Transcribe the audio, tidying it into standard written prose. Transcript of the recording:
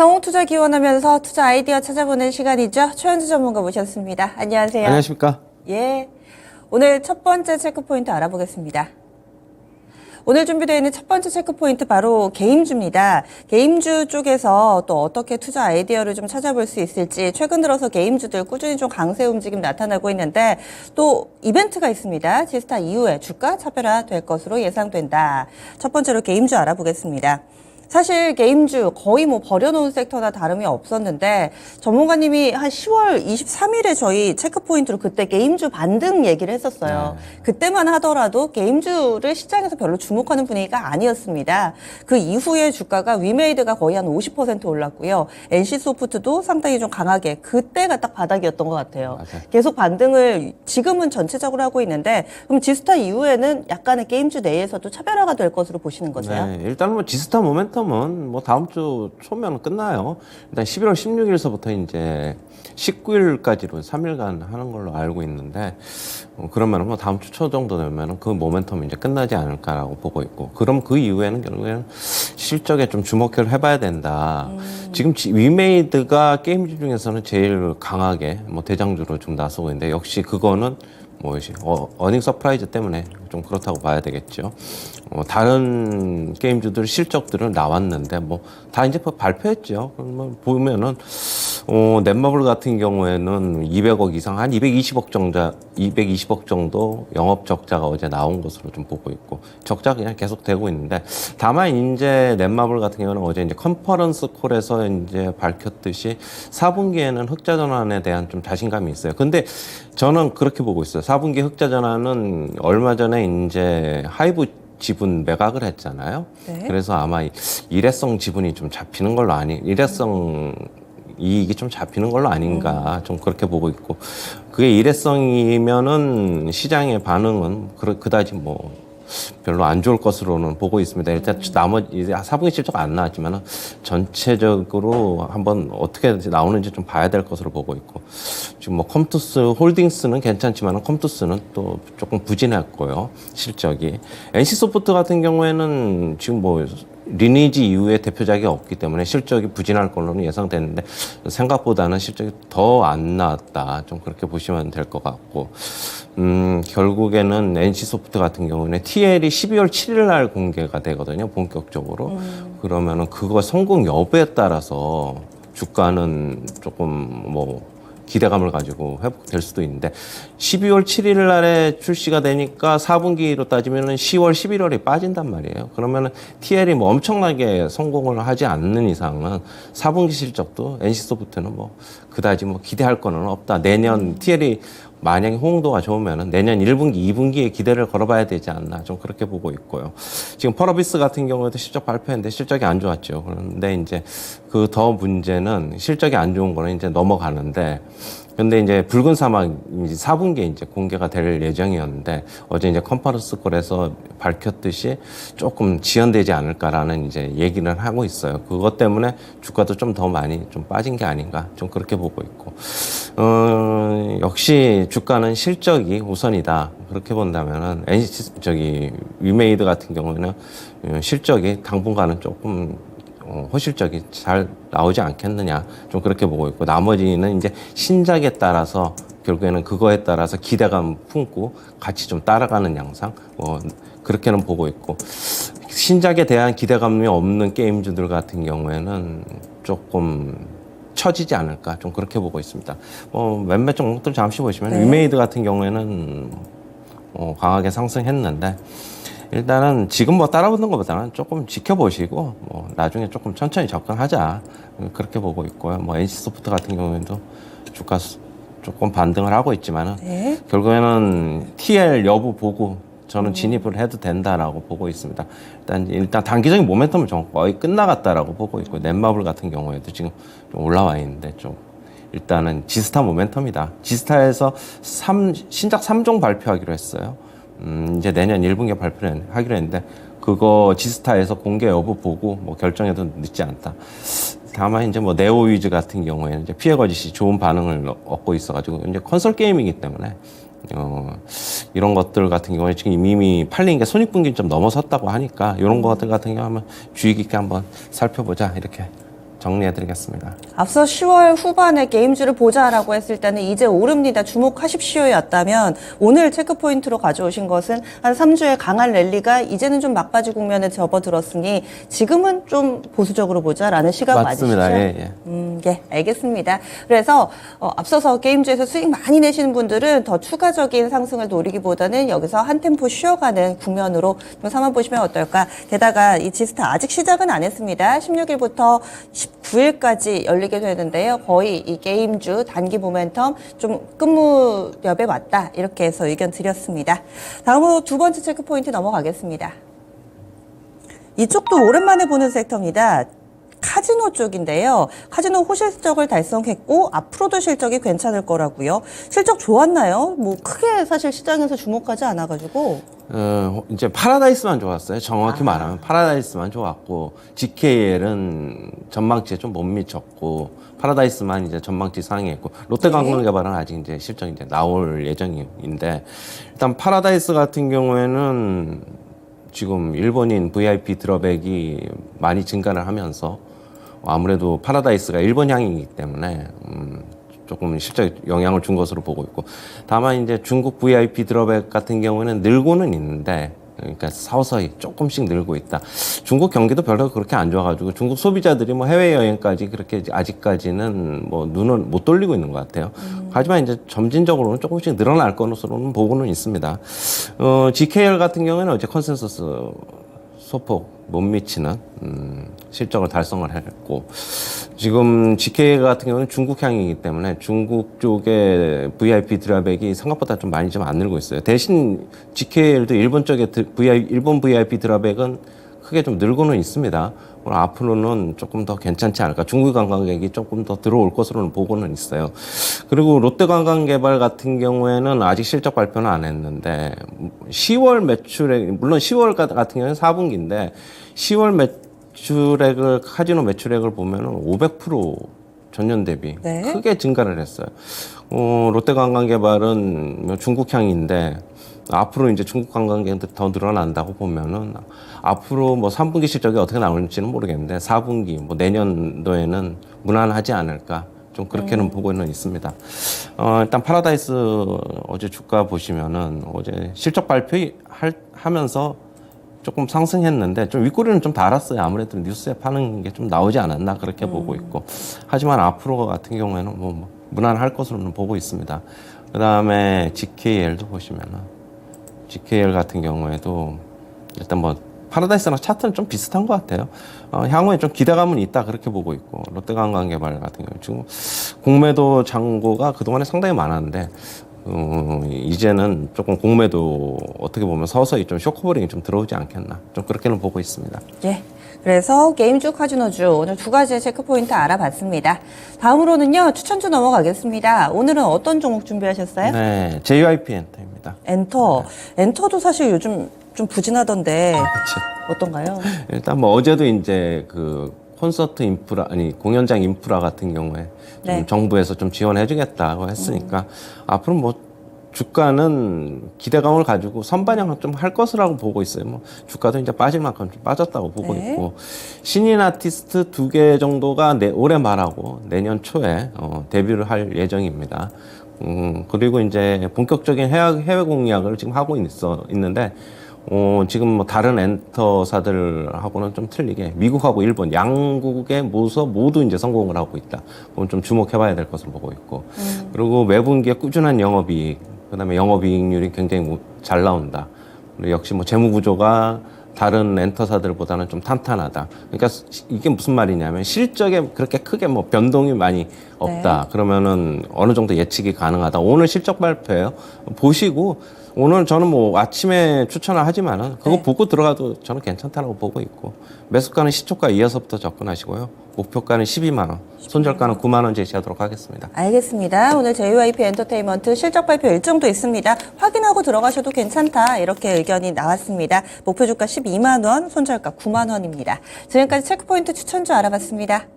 성공투자 기원하면서 투자 아이디어 찾아보는 시간이죠. 최현주 전문가 모셨습니다. 안녕하세요. 안녕하십니까? 예. 오늘 첫 번째 체크포인트 알아보겠습니다. 오늘 준비되어 있는 첫 번째 체크포인트 바로 게임주입니다. 게임주 쪽에서 또 어떻게 투자 아이디어를 좀 찾아볼 수 있을지 최근 들어서 게임주들 꾸준히 좀 강세 움직임 나타나고 있는데 또 이벤트가 있습니다. 지스타 이후에 주가 차별화될 것으로 예상된다. 첫 번째로 게임주 알아보겠습니다. 사실 게임주 거의 뭐 버려놓은 섹터나 다름이 없었는데 전문가님이 한 10월 23일에 저희 체크포인트로 그때 게임주 반등 얘기를 했었어요. 그때만 하더라도 게임주를 시장에서 별로 주목하는 분위기가 아니었습니다. 그 이후에 주가가 위메이드가 거의 한 50% 올랐고요. NC소프트도 상당히 좀 강하게 그때가 딱 바닥이었던 것 같아요. 맞아요. 계속 반등을 지금은 전체적으로 하고 있는데 그럼 지스타 이후에는 약간의 게임주 내에서도 차별화가 될 것으로 보시는 거세요? 네, 일단 뭐 지스타 모멘텀은 뭐 다음 주 초면 끝나요. 일단 11월 16일서부터 이제 19일까지로 3일간 하는 걸로 알고 있는데 그러면 뭐 다음 주 초 정도 되면 그 모멘텀이 이제 끝나지 않을까라고 보고 있고 그럼 그 이후에는 결국에는 실적에 좀 주목을 해봐야 된다. 지금 위메이드가 게임주 중에서는 제일 강하게 뭐 대장주로 좀 나서고 있는데 역시 그거는 뭐 어닝 서프라이즈 때문에 좀 그렇다고 봐야 되겠죠. 다른 게임주들 실적들은 나왔는데 뭐 다 이제 발표했죠. 그러면 보면은 넷마블 같은 경우에는 200억 이상 한 220억 정도 영업 적자가 어제 나온 것으로 좀 보고 있고 적자 그냥 계속 되고 있는데 다만 이제 넷마블 같은 경우는 어제 이제 컨퍼런스 콜에서 이제 밝혔듯이 4분기에는 흑자 전환에 대한 좀 자신감이 있어요. 근데 저는 그렇게 보고 있어요. 4분기 흑자 전환은 얼마 전에 이제 하이브 지분 매각을 했잖아요. 네. 그래서 아마 일회성 지분이 좀 잡히는 걸로 일회성 이익이 좀 잡히는 걸로 아닌가 좀 그렇게 보고 있고 그게 일회성이면은 시장의 반응은 그다지 뭐 별로 안 좋을 것으로는 보고 있습니다. 일단 나머지 이제 4분기 실적 안 나왔지만은 전체적으로 한번 어떻게 나오는지 좀 봐야 될 것으로 보고 있고 지금 뭐 컴투스 홀딩스는 괜찮지만은 컴투스는 또 조금 부진했고요 실적이 NC소프트 같은 경우에는 지금 뭐 리니지 이후에 대표작이 없기 때문에 실적이 부진할 걸로는 예상되는데 생각보다는 실적이 더 안 나왔다. 좀 그렇게 보시면 될 것 같고 결국에는 NC소프트 같은 경우는 TL이 12월 7일 날 공개가 되거든요. 본격적으로. 그러면은 그거 성공 여부에 따라서 주가는 조금 뭐 기대감을 가지고 회복될 수도 있는데 12월 7일 날에 출시가 되니까 4분기로 따지면은 10월, 11월이 빠진단 말이에요. 그러면은 TL이 뭐 엄청나게 성공을 하지 않는 이상은 4분기 실적도 NC소프트는 뭐 그다지 뭐 기대할 거는 없다. 내년 TL이 만약에 호응도가 좋으면은 내년 1분기, 2분기에 기대를 걸어봐야 되지 않나 좀 그렇게 보고 있고요. 지금 펄어비스 같은 경우에도 실적 발표했는데 실적이 안 좋았죠. 그런데 이제 그 더 문제는 실적이 안 좋은 거는 이제 넘어가는데 근데 이제 붉은 사막 이제 4분기에 이제 공개가 될 예정이었는데 어제 이제 컨퍼런스 콜에서 밝혔듯이 조금 지연되지 않을까라는 이제 얘기를 하고 있어요. 그것 때문에 주가도 좀 더 많이 좀 빠진 게 아닌가 좀 그렇게 보고 있고 역시 주가는 실적이 우선이다. 그렇게 본다면은 위메이드 같은 경우에는 실적이 당분간은 조금 호실적이 잘 나오지 않겠느냐 좀 그렇게 보고 있고 나머지는 이제 신작에 따라서 결국에는 그거에 따라서 기대감 품고 같이 좀 따라가는 양상 그렇게는 보고 있고 신작에 대한 기대감이 없는 게임주들 같은 경우에는 조금 처지지 않을까 좀 그렇게 보고 있습니다. 몇몇 종목들 잠시 보시면 위메이드 같은 경우에는 강하게 상승했는데 일단은 지금 뭐 따라붙는 것보다는 조금 지켜보시고 뭐 나중에 조금 천천히 접근하자 그렇게 보고 있고요. 뭐 NC소프트 같은 경우에도 주가 조금 반등을 하고 있지만은 결국에는 TL 여부 보고 저는 진입을 해도 된다라고 보고 있습니다. 일단 단기적인 모멘텀은 좀 거의 끝나갔다라고 보고 있고 넷마블 같은 경우에도 지금 좀 올라와 있는데 좀 일단은 지스타 모멘텀이다. 지스타에서 신작 3종 발표하기로 했어요. 이제 내년 1분기에 발표를 하기로 했는데 그거 지스타에서 공개 여부 보고 뭐 결정해도 늦지 않다. 다만 이제 뭐 네오위즈 같은 경우에는 이제 피해 거짓이 좋은 반응을 얻고 있어가지고 이제 콘솔 게임이기 때문에 이런 것들 같은 경우에 지금 이미 팔린 게 손익분기 좀 넘어섰다고 하니까 이런 것들 같은 경우 하면 주의 깊게 한번 살펴보자 이렇게 정리해드리겠습니다. 앞서 10월 후반에 게임주를 보자라고 했을 때는 이제 오릅니다. 주목하십시오였다면 오늘 체크포인트로 가져오신 것은 한 3주의 강한 랠리가 이제는 좀 막바지 국면에 접어들었으니 지금은 좀 보수적으로 보자라는 시각 맞습니다. 맞으시죠? 예. 예, 알겠습니다. 그래서 앞서서 게임주에서 수익 많이 내시는 분들은 더 추가적인 상승을 노리기보다는 여기서 한 템포 쉬어가는 국면으로 좀 삼아보시면 어떨까. 게다가 이 지스타 아직 시작은 안 했습니다. 16일부터 19일까지 열리게 되는데요. 거의 이 게임주 단기 모멘텀 좀 끝무렵에 왔다. 이렇게 해서 의견 드렸습니다. 다음으로 두 번째 체크포인트 넘어가겠습니다. 이쪽도 오랜만에 보는 섹터입니다. 카지노 쪽인데요. 카지노 호실적을 달성했고 앞으로도 실적이 괜찮을 거라고요. 실적 좋았나요? 뭐 크게 사실 시장에서 주목하지 않아가지고. 이제 파라다이스만 좋았어요. 정확히 말하면 파라다이스만 좋았고 GKL은 전망치에 좀 못 미쳤고 파라다이스만 이제 전망치 상회했고 롯데관광개발은 아직 이제 실적이 이제 나올 예정인데 일단 파라다이스 같은 경우에는 지금 일본인 VIP 드랍백이 많이 증가를 하면서 아무래도 파라다이스가 일본향이기 때문에 조금 실제 영향을 준 것으로 보고 있고 다만 이제 중국 VIP 드랍백 같은 경우에는 늘고는 있는데 그러니까 서서히 조금씩 늘고 있다. 중국 경기도 별로 그렇게 안 좋아가지고 중국 소비자들이 뭐 해외 여행까지 그렇게 아직까지는 뭐 눈을 못 돌리고 있는 것 같아요. 하지만 이제 점진적으로는 조금씩 늘어날 것으로는 보고는 있습니다. GKL 같은 경우에는 어제 컨센서스 소폭 못 미치는 실적을 달성을 했고 지금 GKL 같은 경우는 중국향이기 때문에 중국 쪽에 VIP 드랍백이 생각보다 좀 많이 좀 안 늘고 있어요. 대신 GKL도 일본 쪽에 일본 VIP 드랍백은 크게 좀 늘고는 있습니다. 오늘 앞으로는 조금 더 괜찮지 않을까. 중국 관광객이 조금 더 들어올 것으로는 보고는 있어요. 그리고 롯데관광개발 같은 경우에는 아직 실적 발표는 안 했는데 10월 매출액 물론 10월 같은 경우는 4분기인데 10월 매출액을 카지노 매출액을 보면은 500% 전년 대비 네. 크게 증가를 했어요. 롯데관광개발은 중국향인데 앞으로 이제 중국 관광객들 더 늘어난다고 보면은 앞으로 뭐 3분기 실적이 어떻게 나올지는 모르겠는데 4분기 뭐 내년도에는 무난하지 않을까 좀 그렇게는 보고는 있습니다. 일단 파라다이스 어제 주가 보시면은 어제 실적 발표하면서 조금 상승했는데 좀 윗꼬리는 좀 달았어요. 아무래도 뉴스에 파는 게 좀 나오지 않았나 그렇게 보고 있고 하지만 앞으로 같은 경우에는 뭐 무난할 것으로는 보고 있습니다. 그 다음에 GKL도 보시면은 GKL 같은 경우에도 일단 뭐 파라다이스랑 차트는 좀 비슷한 것 같아요. 향후에 좀 기대감은 있다 그렇게 보고 있고 롯데관광개발 같은 경우 지금 공매도 잔고가 그동안에 상당히 많았는데 이제는 조금 공매도 어떻게 보면 서서히 좀 쇼크볼링이 좀 들어오지 않겠나 좀 그렇게는 보고 있습니다. 예. 그래서 게임주, 카지노주 오늘 두 가지의 체크포인트 알아봤습니다. 다음으로는요. 추천주 넘어가겠습니다. 오늘은 어떤 종목 준비하셨어요? 네, JYP 엔터입니다. 엔터. 엔터도 사실 요즘 좀 부진하던데 그렇죠. 어떤가요? 일단 뭐 어제도 이제 그 콘서트 인프라 공연장 인프라 같은 경우에 좀 네. 정부에서 좀 지원해주겠다고 했으니까 앞으로 뭐 주가는 기대감을 가지고 선반영을 좀 할 것이라고 보고 있어요. 뭐 주가도 이제 빠질 만큼 좀 빠졌다고 보고 네. 있고 신인 아티스트 2개 정도가 올해 말하고 내년 초에 데뷔를 할 예정입니다. 그리고 이제 본격적인 해외 공략을 지금 하고 있는데 지금 뭐 다른 엔터사들하고는 좀 틀리게 미국하고 일본 양국의 모두 이제 성공을 하고 있다. 그건 좀 주목해봐야 될 것으로 보고 있고 그리고 매분기에 꾸준한 영업이익 그다음에 영업이익률이 굉장히 잘 나온다. 그리고 역시 뭐 재무구조가 다른 엔터사들보다는 좀 탄탄하다. 그러니까 이게 무슨 말이냐면 실적에 그렇게 크게 뭐 변동이 많이 없다. 네. 그러면은 어느 정도 예측이 가능하다. 오늘 실적 발표예요. 보시고 오늘 저는 뭐 아침에 추천을 하지만은 그거 네. 보고 들어가도 저는 괜찮다고 보고 있고 매수가는 시초가 이어서부터 접근하시고요. 목표가는 12만 원, 손절가는 9만 원 제시하도록 하겠습니다. 알겠습니다. 오늘 JYP 엔터테인먼트 실적 발표 일정도 있습니다. 확인하고 들어가셔도 괜찮다. 이렇게 의견이 나왔습니다. 목표 주가 12만 원, 손절가 9만 원입니다. 지금까지 체크포인트 추천주 알아봤습니다.